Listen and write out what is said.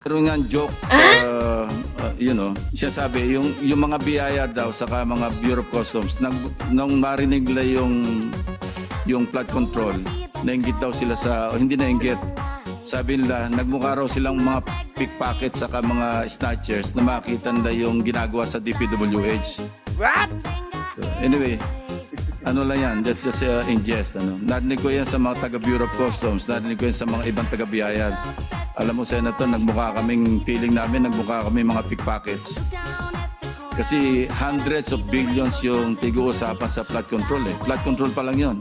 Pero nga joke, siya sabi, yung mga biyaya daw, saka mga Bureau of Customs, nung marinig nila yung flood control, nainggit daw sila sa, hindi nainggit, sabi nila, nagmukha raw silang mga pickpocket saka mga snatchers na makita nila yung ginagawa sa DPWH. What? So, anyway, ano lang yan, that's just ingest. Narinig ko yan sa mga taga-Bureau of Customs, narinig ko yan sa mga ibang taga-biyaya. Alam mo, Senator, nagmukha kaming, feeling namin, nagmukha kami mga pickpockets. Kasi hundreds of billions yung tig-uusapan sa flood control. Flood control pa lang yon.